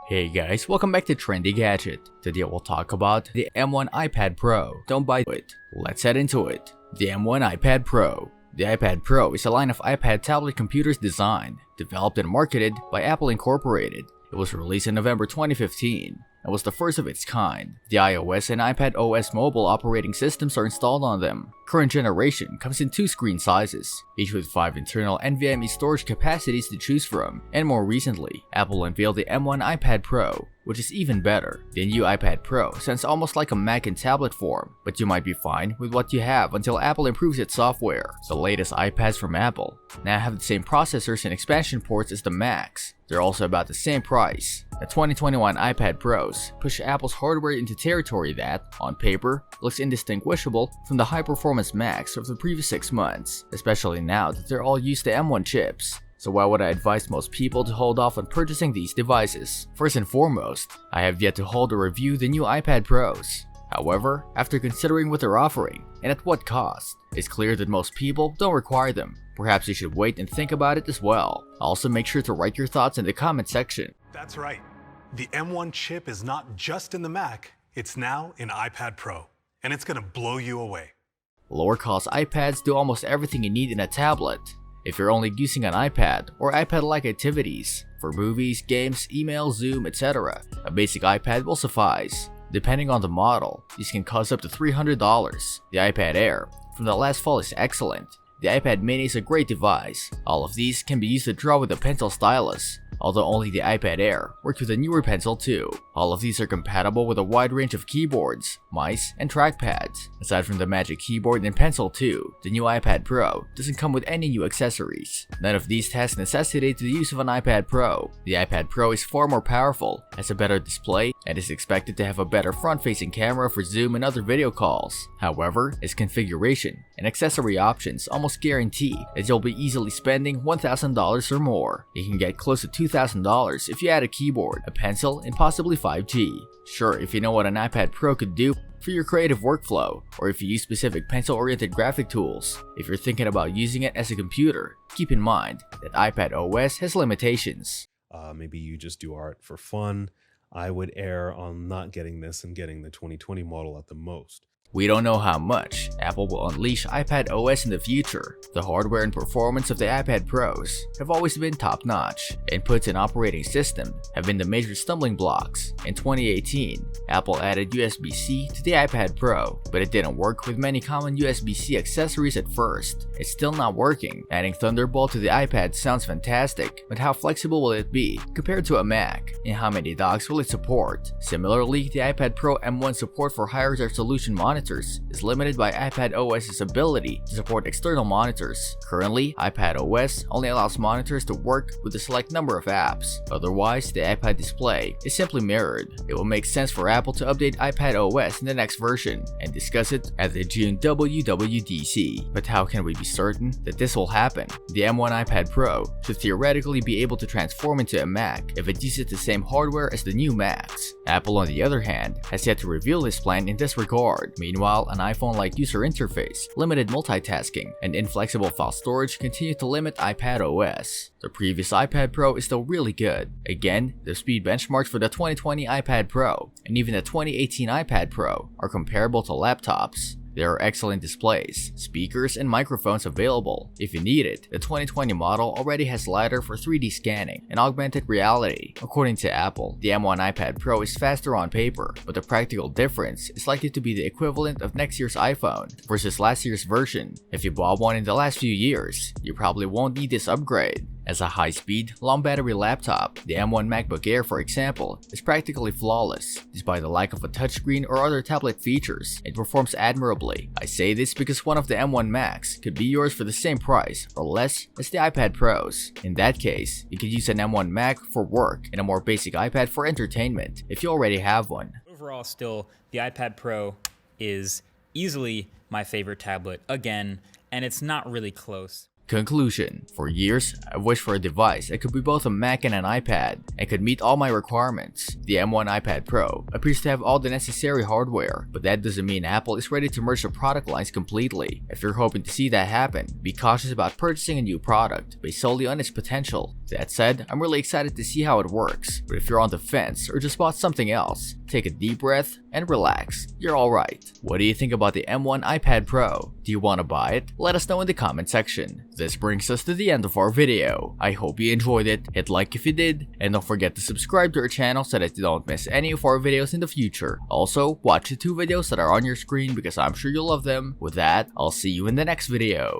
Hey guys, welcome back to Trendy Gadget. Today we'll talk about the M1 iPad Pro. Don't buy it. Let's head into it. The M1 iPad Pro. The iPad Pro is a line of iPad tablet computers designed, developed and marketed by Apple Incorporated. It was released in November 2015 and was the first of its kind. The iOS and iPad OS mobile operating systems are installed on them. Current generation comes in two screen sizes, each with 5 internal NVMe storage capacities to choose from. And more recently, Apple unveiled the M1 iPad Pro, which is even better. The new iPad Pro sounds almost like a Mac in tablet form, but you might be fine with what you have until Apple improves its software. The latest iPads from Apple now have the same processors and expansion ports as the Macs. They're also about the same price. The 2021 iPad Pros push Apple's hardware into territory that, on paper, looks indistinguishable from the high-performance Macs of the previous 6 months, especially now that they're all used to M1 chips. So why would I advise most people to hold off on purchasing these devices? First and foremost, I have yet to hold or review the new iPad Pros. However, after considering what they're offering and at what cost, it's clear that most people don't require them. Perhaps you should wait and think about it as well. Also, make sure to write your thoughts in the comment section. That's right. The M1 chip is not just in the Mac, it's now in iPad Pro, and it's gonna blow you away. Lower cost iPads do almost everything you need in a tablet. If you're only using an iPad or iPad-like activities for movies, games, email, Zoom, etc., a basic iPad will suffice. Depending on the model, these can cost up to $300. The iPad Air from the last fall is excellent. The iPad mini is a great device. All of these can be used to draw with a pencil stylus, although only the iPad Air works with a newer pencil too. All of these are compatible with a wide range of keyboards, mice, and trackpads. Aside from the Magic Keyboard and Pencil 2, the new iPad Pro doesn't come with any new accessories. None of these tasks necessitate the use of an iPad Pro. The iPad Pro is far more powerful, has a better display, and is expected to have a better front-facing camera for Zoom and other video calls. However, its configuration and accessory options almost guarantee that you'll be easily spending $1,000 or more. You can get close to $2,000 if you add a keyboard, a pencil, and possibly 5G. Sure, if you know what an iPad Pro could do for your creative workflow, or if you use specific pencil-oriented graphic tools. If you're thinking about using it as a computer, keep in mind that iPad OS has limitations. Maybe you just do art for fun. I would err on not getting this and getting the 2020 model at the most. We don't know how much Apple will unleash iPad OS in the future. The hardware and performance of the iPad Pros have always been top-notch. Inputs and operating system have been the major stumbling blocks. In 2018, Apple added USB-C to the iPad Pro, but it didn't work with many common USB-C accessories at first. It's still not working. Adding Thunderbolt to the iPad sounds fantastic, but how flexible will it be compared to a Mac? And how many docks will it support? Similarly, the iPad Pro M1 support for higher resolution monitors is limited by iPad OS's ability to support external monitors. Currently, iPad OS only allows monitors to work with a select number of apps. Otherwise, the iPad display is simply mirrored. It will make sense for Apple to update iPad OS in the next version and discuss it at the June WWDC. But how can we be certain that this will happen? The M1 iPad Pro should theoretically be able to transform into a Mac if it uses the same hardware as the new Macs. Apple, on the other hand, has yet to reveal this plan in this regard. Meanwhile, an iPhone-like user interface, limited multitasking, and inflexible file storage continue to limit iPad OS. The previous iPad Pro is still really good. Again, the speed benchmarks for the 2020 iPad Pro and even the 2018 iPad Pro are comparable to laptops. There are excellent displays, speakers, and microphones available. If you need it, the 2020 model already has LiDAR for 3D scanning and augmented reality. According to Apple, the M1 iPad Pro is faster on paper, but the practical difference is likely to be the equivalent of next year's iPhone versus last year's version. If you bought one in the last few years, you probably won't need this upgrade. As a high-speed, long-battery laptop, the M1 MacBook Air, for example, is practically flawless. Despite the lack of a touchscreen or other tablet features, it performs admirably. I say this because one of the M1 Macs could be yours for the same price or less as the iPad Pros. In that case, you could use an M1 Mac for work and a more basic iPad for entertainment if you already have one. Overall, still, the iPad Pro is easily my favorite tablet again, and it's not really close. Conclusion: for years, I've wished for a device that could be both a Mac and an iPad, and could meet all my requirements. The M1 iPad Pro appears to have all the necessary hardware, but that doesn't mean Apple is ready to merge the product lines completely. If you're hoping to see that happen, be cautious about purchasing a new product based solely on its potential. That said, I'm really excited to see how it works, but if you're on the fence or just bought something else, take a deep breath and relax. You're alright. What do you think about the M1 iPad Pro? Do you want to buy it? Let us know in the comment section. This brings us to the end of our video. I hope you enjoyed it. Hit like if you did, and don't forget to subscribe to our channel so that you don't miss any of our videos in the future. Also, watch the 2 videos that are on your screen because I'm sure you'll love them. With that, I'll see you in the next video.